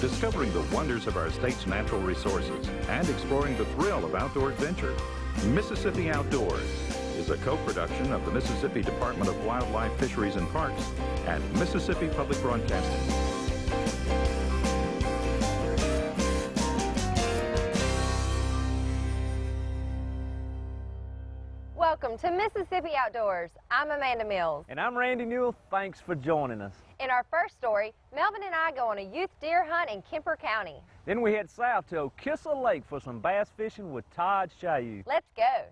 discovering the wonders of our state's natural resources and exploring the thrill of outdoor adventure. Mississippi Outdoors is a co-production of the Mississippi Department of Wildlife, Fisheries and Parks and Mississippi Public Broadcasting. Welcome to Mississippi Outdoors. I'm Amanda Mills. And I'm Randy Newell. Thanks for joining us. In our first story, Melvin and I go on a youth deer hunt in Kempter County. Then we head south to Okhissa Lake for some bass fishing with Todd Shiyou. Let's go.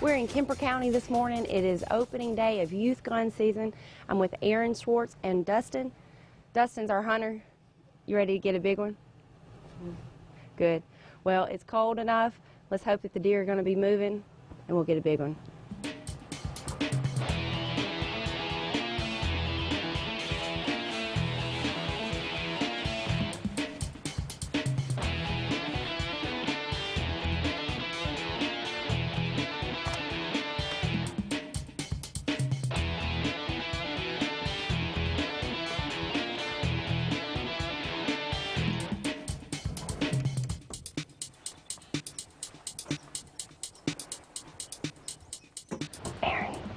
We're in Kemper County this morning. It is opening day of youth gun season. I'm with Aaron Schwartz and Dustin. Dustin's our hunter. You ready to get a big one? Good. Well, it's cold enough. Let's hope that the deer are going to be moving and we'll get a big one.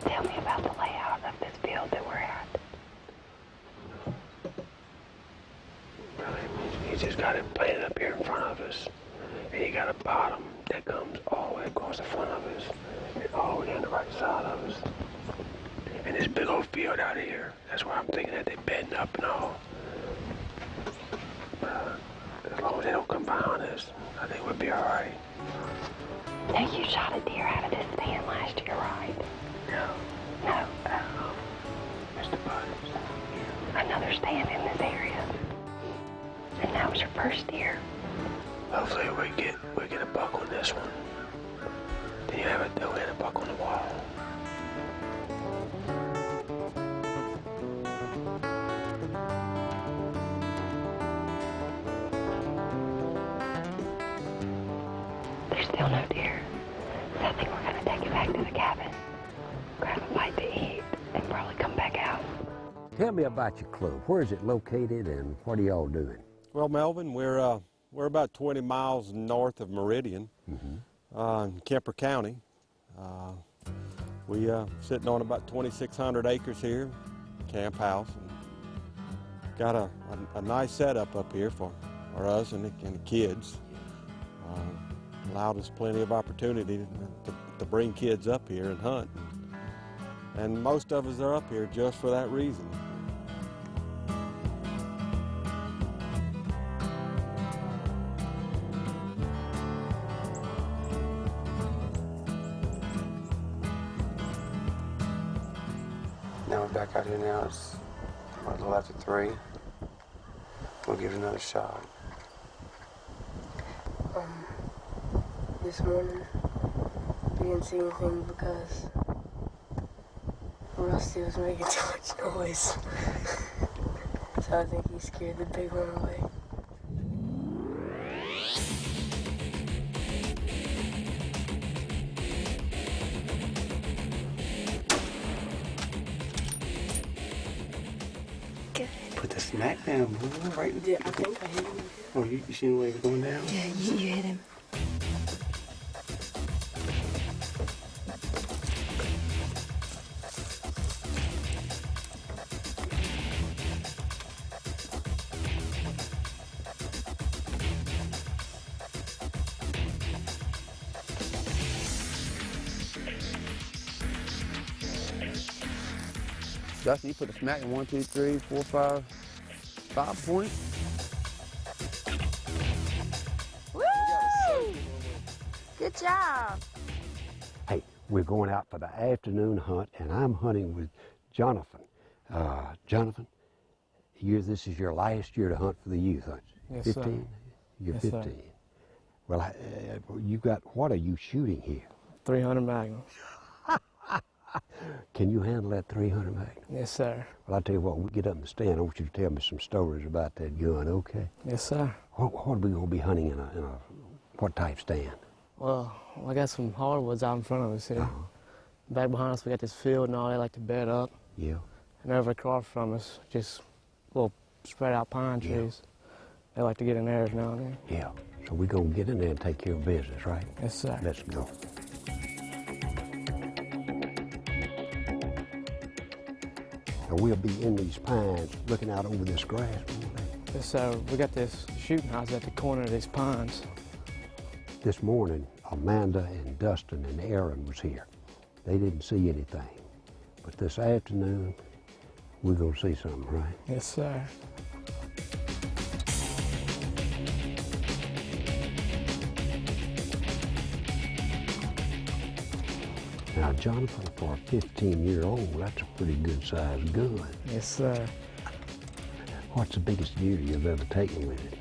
Tell me about the layout of this field that we're at. Well, you just got it planted up here in front of us, and you got a bottom that comes all the way across the front of us, and all the way down the right side of us. And this big old field out here, that's where I'm thinking that they're bedding up and all. As long as they don't come behind us, I think we'll be all right. Now, you shot a deer out of this stand last year, right? No. No. Mr. Buds. Another stand in this area. And that was your first deer. Hopefully we get a buck on this one. Then you have a doe and a buck on the wall. There's still no deer. So I think we're going to take it back to the cabin, grab a bite to eat, and probably come back out. Tell me about your club. Where is it located and what are y'all doing? Well, Melvin, we're about 20 miles north of Meridian, in Kemper County. We sitting on about 2,600 acres here, camp house, and got a nice setup up here for us and the kids. Allowed us plenty of opportunity to bring kids up here and hunt. And most of us are up here just for that reason. Now we're back out here now. It's a little after 3. We'll give it another shot. This morning, we didn't see anything because Rusty was making too much noise. So I think he scared the big one away. Good. Put the smack down, move right. Yeah, I think I hit him. Oh, you seen the way he was going down? Yeah, you hit him. Dustin, you put a smack in 1, 2, 3, 4, 5 points. Woo! Good job. Hey, we're going out for the afternoon hunt, and I'm hunting with Jonathan. Jonathan, this is your last year to hunt for the youth, aren't you? Yes, 15? sir. You're Yes, 15. Sir. Well, what are you shooting here? 300 Magnum. Can you handle that 300 Magnum? Yes, sir. Well, I tell you what, when we get up in the stand, I want you to tell me some stories about that gun, okay? Yes, sir. What are we going to be hunting in a what type stand? Well, I got some hardwoods out in front of us here. Back behind us, we got this field and all. They like to bed up. Yeah. And over across from us, just little spread out pine trees. They like to get in there every now and then. Yeah. So we're going to get in there and take care of business, right? Yes, sir. Let's go. Now we'll be in these pines looking out over this grass. Yes, sir. We got this shooting house at the corner of these pines. This morning, Amanda and Dustin and Aaron was here. They didn't see anything. But this afternoon, we're going to see something, right? Yes, sir. Now, Jonathan, for a 15-year-old, that's a pretty good-sized gun. Yes, sir. What's the biggest deer you've ever taken with it?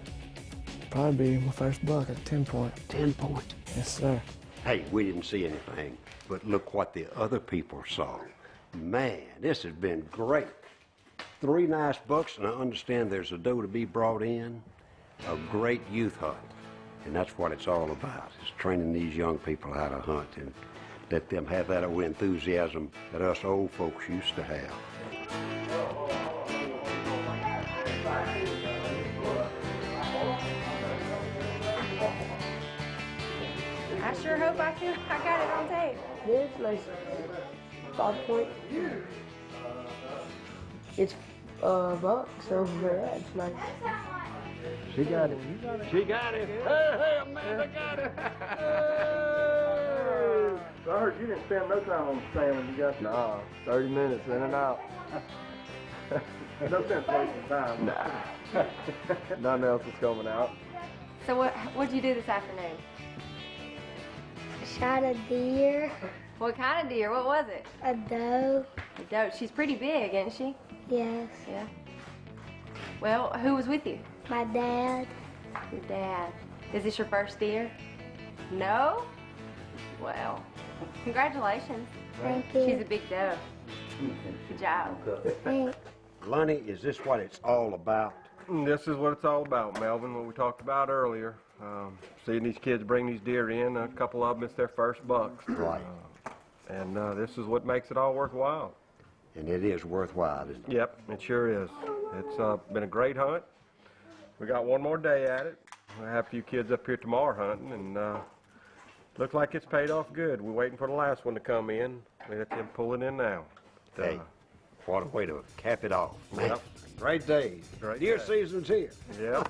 Probably be my first buck at 10 point. 10 point. Yes, sir. Hey, we didn't see anything, but look what the other people saw. Man, this has been great. 3 nice bucks, and I understand there's a doe to be brought in. A great youth hunt, and that's what it's all about, is training these young people how to hunt and let them have that old enthusiasm that us old folks used to have. I sure hope I got it on tape. Yeah, it's like 5 point. It's buck, so yeah, it's nice. She got it. She got it. Hey, Amanda got it. So I heard you didn't spend no time on the stand when you got there. Nah, 30 minutes in and out. No sense wasting time. Nah. Nothing else is coming out. So what'd you do this afternoon? Shot a deer, What kind of deer? What was it? a doe. A doe. She's pretty big, isn't she? Yes, Yeah. Well, who was with you? my dad. Your dad. Is this your first deer? No? Well, congratulations. Thank you. She's a big doe. Good job. Thanks. Lonnie, is this what it's all about? This is what it's all about, Melvin, what we talked about earlier. Seeing these kids bring these deer in, a couple of them, it's their first bucks. Right. And this is what makes it all worthwhile. And it is worthwhile, isn't it? Yep, it sure is. It's been a great hunt. We got one more day at it. I have a few kids up here tomorrow hunting, and looks like it's paid off good. We're waiting for the last one to come in. We let them pull it in now. Hey, what a way to cap it off. Man, Yep. great day. Great Deer day. season's here. Yep.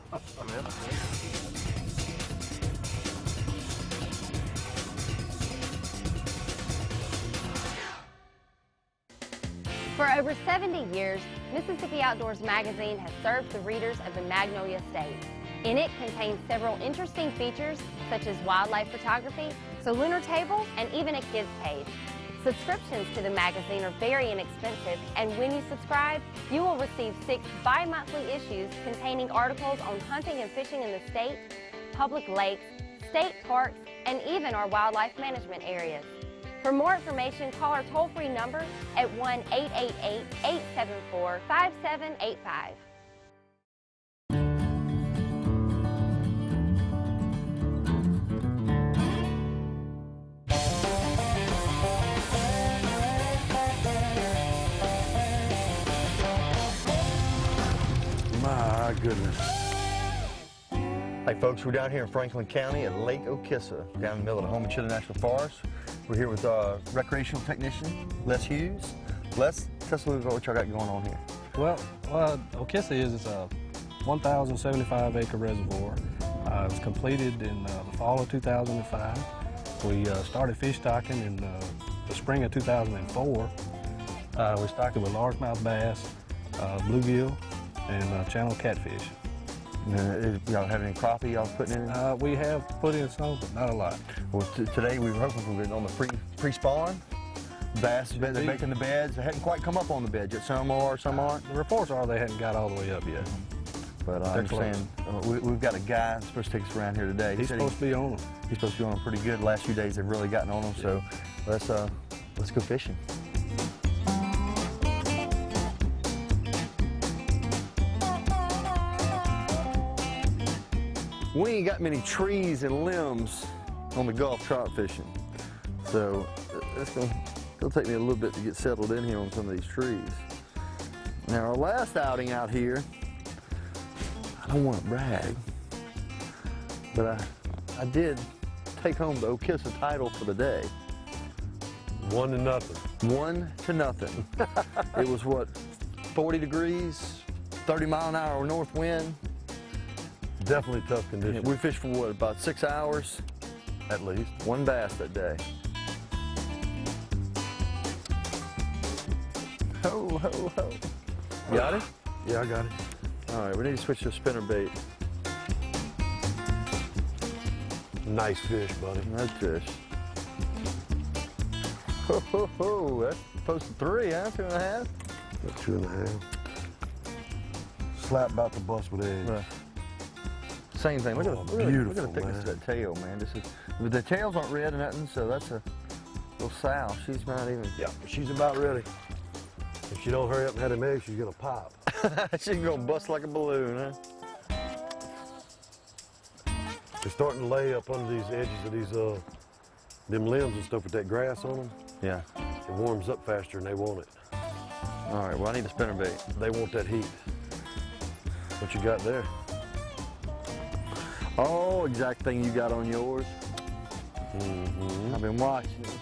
For over 70 years, Mississippi Outdoors magazine has served the readers of the Magnolia State. In it contains several interesting features such as wildlife photography, lunar tables, and even a kids page. Subscriptions to the magazine are very inexpensive, and when you subscribe, you will receive 6 bi-monthly issues containing articles on hunting and fishing in the state, public lakes, state parks, and even our wildlife management areas. For more information, call our toll-free number at 1-888-874-5785. My goodness. Hey folks, we're down here in Franklin County at Lake Okhissa, down in the middle of the Home and Chiller National Forest. We're here with recreational technician, Les Hughes. Les, tell us a little bit what y'all got going on here. Well, Okhissa is a 1,075 acre reservoir. It was completed in the fall of 2005. We started fish stocking in the spring of 2004. We stocked it with largemouth bass, bluegill, and channel catfish. Y'all have any crappie y'all putting in? We have put in some, but not a lot. Well, today we were hoping we were on the pre-spawn. Bass, they're making the beds. They hadn't quite come up on the beds yet. Some are, some aren't. The reports are they hadn't got all the way up yet. But I understand we've got a guy that's supposed to take us around here today. He's supposed to be on them. He's supposed to be on them pretty good. The last few days they've really gotten on them. So let's go fishing. we ain't got many trees and limbs on the Gulf trout fishing. So it's gonna take me a little bit to get settled in here on some of these trees. Now our last outing out here, I don't want to brag, but I did take home the Okhissa title for the day. 1-0. 1-0. It was what, 40 degrees, 30-mile-an-hour north wind. Definitely tough conditions. We fished for what, about 6 hours? At least. One bass that day. Ho, ho, ho. Got it? Yeah, I got it. All right, we need to switch to spinner bait. Nice fish, buddy. Nice fish. Ho, ho, ho. That's close to 3, huh? 2.5? About 2.5. Slap about to bust with eggs. Right. Same thing. Look at the thickness of that tail, man. The tails aren't red or nothing, so that's a little sow. She's not even. Yeah, she's about ready. If she don't hurry up and have them eggs, she's gonna pop. She's gonna bust like a balloon, huh? They're starting to lay up under these edges of these them limbs and stuff with that grass on them. Yeah. It warms up faster and they want it. All right, well I need a spinner bait. They want that heat. What you got there? Oh, exact thing you got on yours. Mm-hmm. I've been watching it.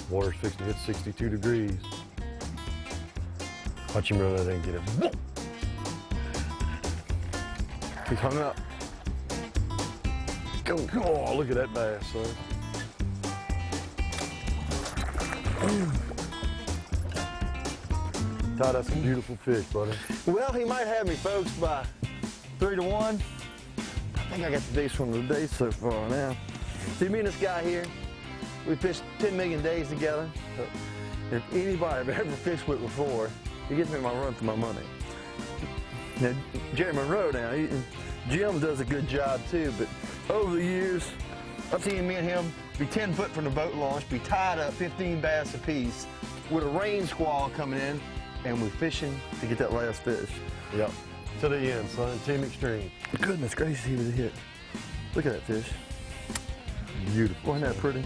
Water's fixing to hit 62 degrees. Watch him run that and get him. He's hung up. Go. Oh, look at that bass, son. Todd, that's a beautiful fish, buddy. Well, he might have me, folks, by 3-1. I think I got the biggest one of the day so far now. See, me and this guy here, we fished 10 million days together. If anybody I've ever fished with before, he gives me my run for my money. Now, Jerry Monroe now, Jim does a good job too, but over the years, I've seen me and him be 10 foot from the boat launch, be tied up 15 bass apiece with a rain squall coming in, and we're fishing to get that last fish. Yep. To the end, son. Team Extreme. Goodness gracious, he was a hit. Look at that fish. Beautiful. Wasn't that pretty?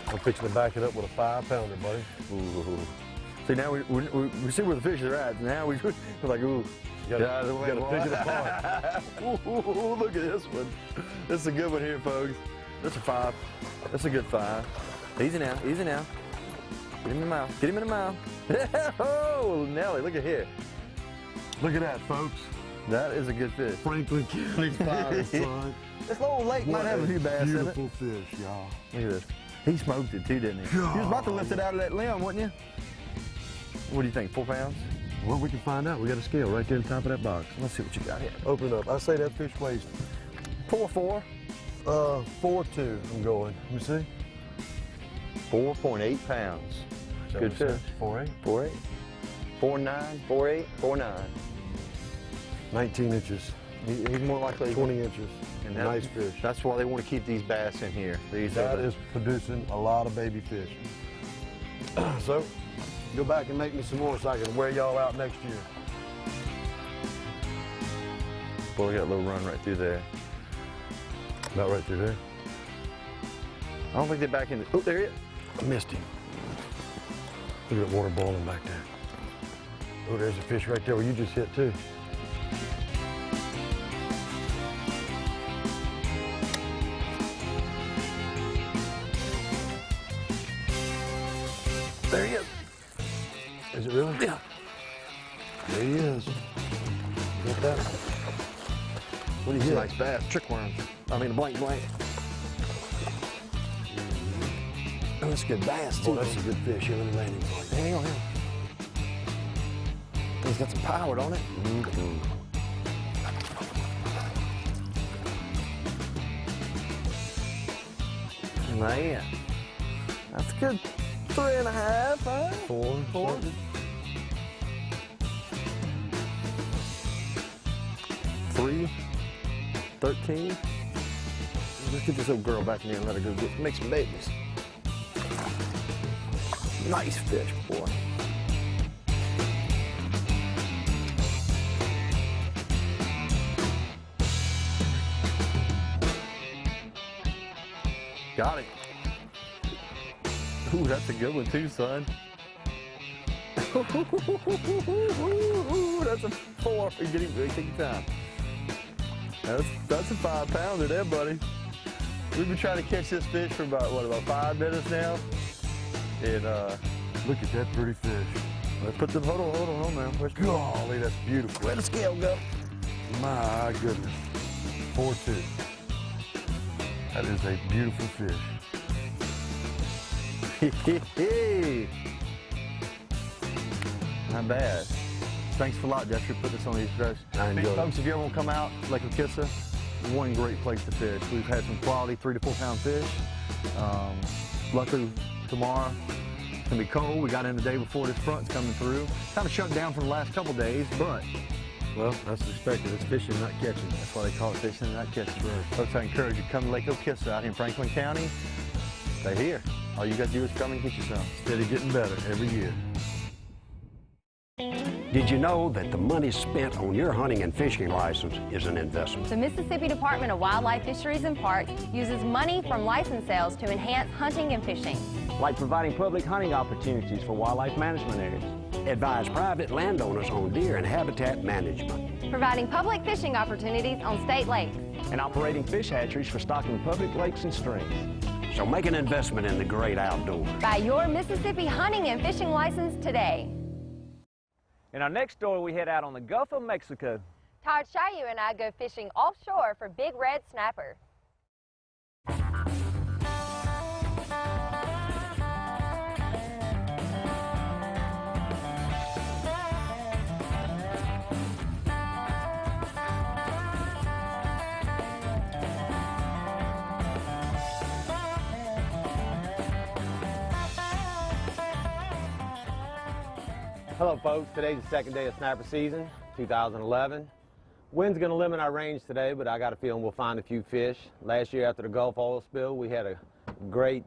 I'm fixing to back it up with a 5-pounder, buddy. Ooh. See, now we see where the fish are at. Now we're like, ooh. You gotta pick it apart. Ooh, look at this one. This is a good one here, folks. That's a 5. That's a good 5. Easy now, easy now. Get him in the mouth. Get him in the mouth. Oh, Nelly, look at here. Look at that, folks. That is a good fish. Franklin County's finest, son. This little lake might have a few bass in it. Beautiful fish, y'all. Look at this. He smoked it too, didn't he? God. He was about to lift it out of that limb, wasn't you? What do you think, 4 pounds? Well, we can find out. We got a scale right there at the top of that box. Let's see what you got here. Open it up. I say that fish weighs 4.4. 4.2. I'm going. Let me see. 4.8 pounds. Good fish. 4.8. 4.8. 4.9. 4.8. 4.9. 19 inches. He's more likely 20 inches. And nice fish. That's why they want to keep these bass in here. That is producing a lot of baby fish. So, go back and make me some more so I can wear y'all out next year. Boy, we got a little run right through there. About right through there. I don't think they're back in the... Oh, there he is. I missed him. Look at that water boiling back there. Oh, there's a fish right there where you just hit too. There he is. Is it really? Yeah. There he is. Get that? What do you hit? Nice bass. Trickworm. I mean, a blank. Oh, that's a good bass, too. Oh, that's a good fish. Here, let me land him for you. Hang on. He's got some power, don't it? Mm-hmm. Man. That's good. 3.5, huh? 4. 3. 13. Let's get this little girl back in here and let her go make some babies. Nice fish, boy. Got it. Ooh, that's a good one too, son. Ooh, that's a 4. Get him, take your time. That's a 5-pounder there, buddy. We've been trying to catch this fish for about 5 minutes now. And look at that pretty fish. Let's put the hold on now. Golly, that's beautiful. Where the scale go? My goodness. 4-2. That is a beautiful fish. Not bad. Thanks a lot, Jeff, for putting this on the East Coast. I enjoyed it. Folks, if you ever want to come out, Lake Okhissa, one great place to fish. We've had some quality 3 to 4 pound fish. Luckily, tomorrow it's gonna be cold. We got in the day before this front's coming through. Kind of shut down for the last couple days, but well, that's expected. It's fishing, not catching. That's why they call it fishing, not catching. Right. Folks, I encourage you to come to Lake Okhissa out here in Franklin County. Stay here. All you got to do is come and get you some. Steady getting better every year. Did you know that the money spent on your hunting and fishing license is an investment? The Mississippi Department of Wildlife, Fisheries, and Parks uses money from license sales to enhance hunting and fishing. Like providing public hunting opportunities for wildlife management areas. Advise private landowners on deer and habitat management. Providing public fishing opportunities on state lakes. And operating fish hatcheries for stocking public lakes and streams. So make an investment in the great outdoors. Buy your Mississippi hunting and fishing license today. In our next story, we head out on the Gulf of Mexico. Todd Shiyou and I go fishing offshore for big red snapper. Hello folks, today's the second day of snapper season, 2011. Wind's going to limit our range today, but I got a feeling we'll find a few fish. Last year after the Gulf oil spill, we had a great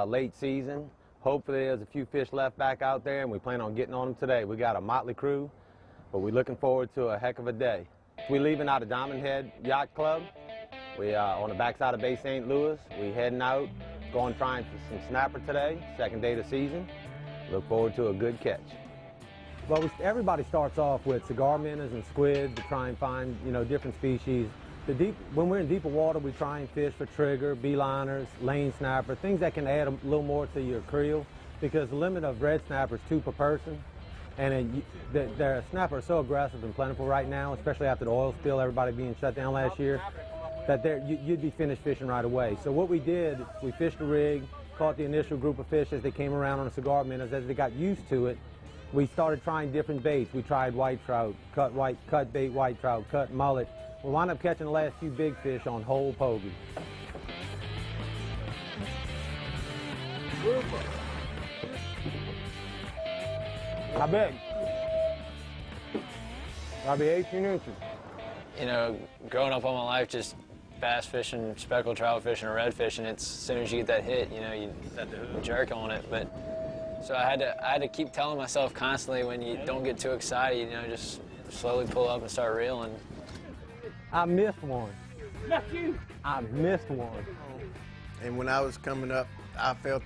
late season. Hopefully there's a few fish left back out there, and we plan on getting on them today. We got a motley crew, but we're looking forward to a heck of a day. We're leaving out of Diamond Head Yacht Club. We are on the backside of Bay St. Louis. We're heading out, going trying for some snapper today, second day of the season. Look forward to a good catch. Well, everybody starts off with cigar minnows and squid to try and find, different species. When we're in deeper water, we try and fish for trigger, beeliners, lane snapper, things that can add a little more to your creel, because the limit of red snapper is 2 per person. And the snapper is so aggressive and plentiful right now, especially after the oil spill, everybody being shut down last year, that you'd be finished fishing right away. So what we did, we fished a rig, caught the initial group of fish as they came around on the cigar minnows. As they got used to it, we started trying different baits. We tried white trout, cut bait white trout, cut mullet. We wound up catching the last few big fish on whole pogies. How big? Probably 18 inches. Growing up all my life, just bass fishing, speckled trout fishing, or red fishing, it's as soon as you get that hit, you have to jerk on it. But so I had to keep telling myself constantly, when you don't get too excited, just slowly pull up and start reeling. I missed one. I missed one. And when I was coming up, I felt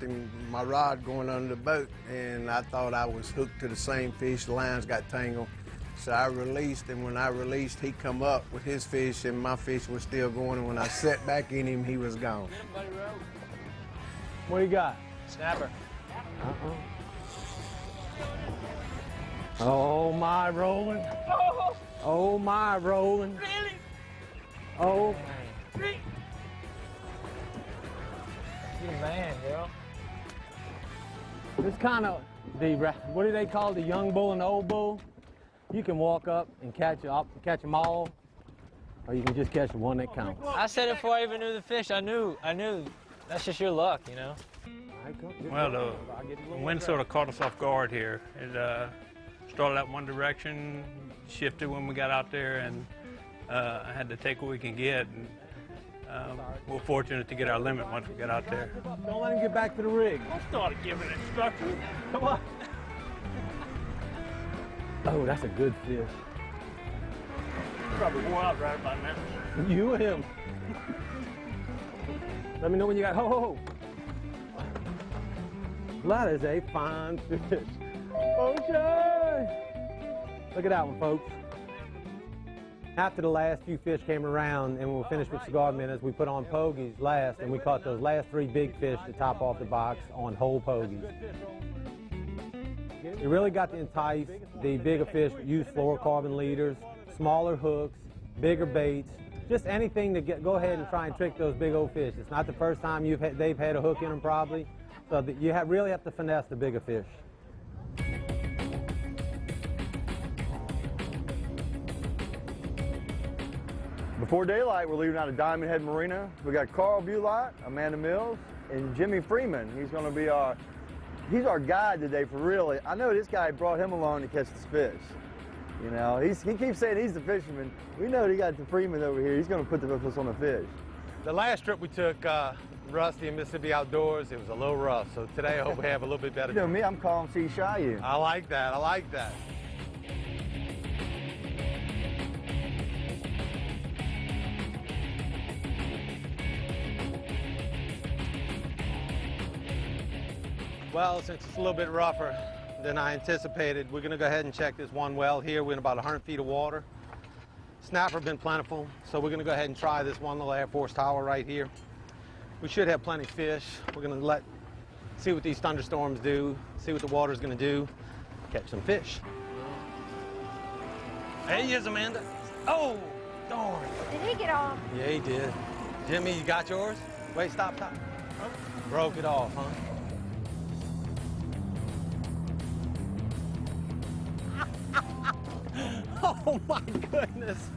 my rod going under the boat, and I thought I was hooked to the same fish. The lines got tangled. So I released, and when I released, he come up with his fish, and my fish was still going, and when I set back in him, he was gone. What do you got? Snapper. Oh, my rolling. Oh, my rolling. Really? Oh. You man, girl. It's kind of what do they call the young bull and the old bull? You can walk up and catch them all, or you can just catch the one that counts. I said it before I even knew the fish. I knew. That's just your luck, Well, the wind sort of caught us off guard here. It started out one direction, shifted when we got out there, and I had to take what we can get. And, we're fortunate to get our limit once we get out there. Don't let him get back to the rig. I started giving instructions. Come on. Oh, that's a good fish. Probably wore out right about now. You and him. Let me know when you got, ho, ho, ho. That is a fine fish. Okay. Look at that one, folks. After the last few fish came around and we'll finish with cigar minutes, we put on pogies last, and we caught those last 3 big fish to top off the box on whole pogies. You really got to entice the bigger fish, use fluorocarbon leaders, smaller hooks, bigger baits, just anything to go ahead and try and trick those big old fish. It's not the first time they've had a hook in them probably, so you really have to finesse the bigger fish. Before daylight, we're leaving out of Diamond Head Marina. We got Carl Bulott, Amanda Mills, and Jimmy Freeman. He's going to be he's our guide today for really. I know this guy brought him along to catch this fish. You know, he keeps saying he's the fisherman. We know he got the Freeman over here. He's going to put the focus on the fish. The last trip we took, Rusty and Mississippi Outdoors, it was a little rough. So today I hope we have a little bit better. You know me, I'm calling Todd Shiyou. I like that. I like that. Well, since it's a little bit rougher than I anticipated, we're going to go ahead and check this one well here. We're in about 100 feet of water. Snapper have been plentiful, so we're going to go ahead and try this one little Air Force tower right here. We should have plenty of fish. We're going to see what these thunderstorms do, see what the water's going to do, catch some fish. There he is, Amanda. Oh, darn. Did he get off? Yeah, he did. Jimmy, you got yours? Wait, stop. Oh, broke it off, huh? Oh my goodness.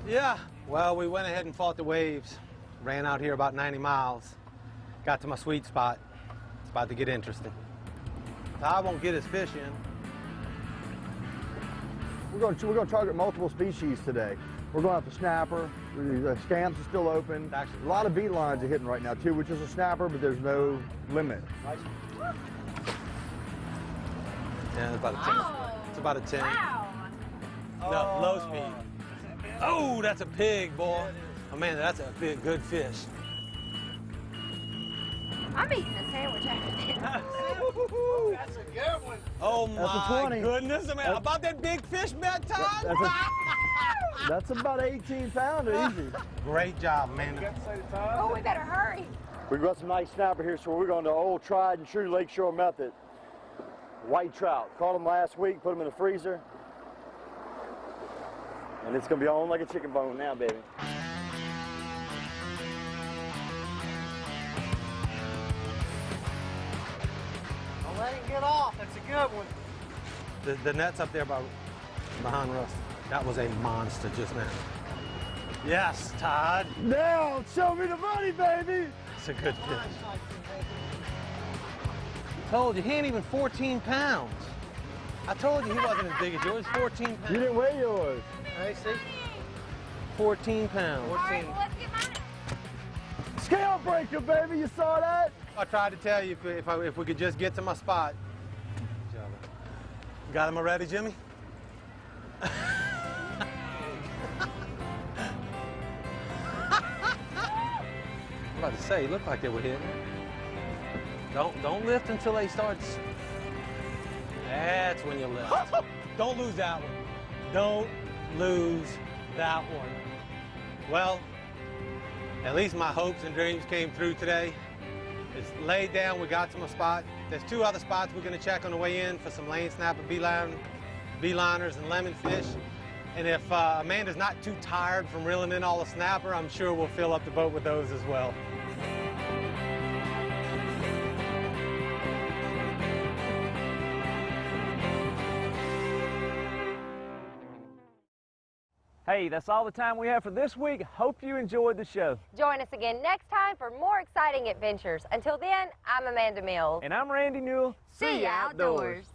Yeah, well, we went ahead and fought the waves. Ran out here about 90 miles. Got to my sweet spot. It's about to get interesting. I won't get his fish in. We're going to target multiple species today. We're going after snapper. The scamps are still open. A lot of beat lines are hitting right now too, which is a snapper, but there's no limit. Yeah, it's about a 10. It's about a 10. Wow. No, low speed. Oh, that's a pig, boy. Oh man, that's a big, good fish. I'm eating a sandwich after this. That's a good one. Oh That's a my 20. goodness, man. About that big fish, Matt Todd? That's about 18 pounder, easy. Great job, Amanda. Oh, we better hurry. We've got some nice snapper here, so we're going to old tried and true lakeshore method. White trout. Caught them last week, put them in the freezer. And it's going to be on like a chicken bone now, baby. Don't let it get off. That's a good one. The net's up there behind Russ. That was a monster just now. Yes, Todd. Now, show me the money, baby. It's a good fish. Told you, he ain't even 14 pounds. I told you he wasn't as big as yours, 14 pounds. You didn't weigh yours. I see. 14 pounds. All right, well, let's get mine. Scale breaker, baby, you saw that? I tried to tell you if we could just get to my spot. Got him already, Jimmy? I'm about to say, it looked like they were hitting. Don't lift until they start. That's when you lift. Don't lose that one. Don't lose that one. Well, at least my hopes and dreams came through today. It's laid down, we got to my spot. There's 2 other spots we're gonna check on the way in for some lane snapper, beeliners, and lemon fish. And if Amanda's not too tired from reeling in all the snapper, I'm sure we'll fill up the boat with those as well. Hey, that's all the time we have for this week. Hope you enjoyed the show. Join us again next time for more exciting adventures. Until then, I'm Amanda Mills. And I'm Randy Newell. See ya outdoors.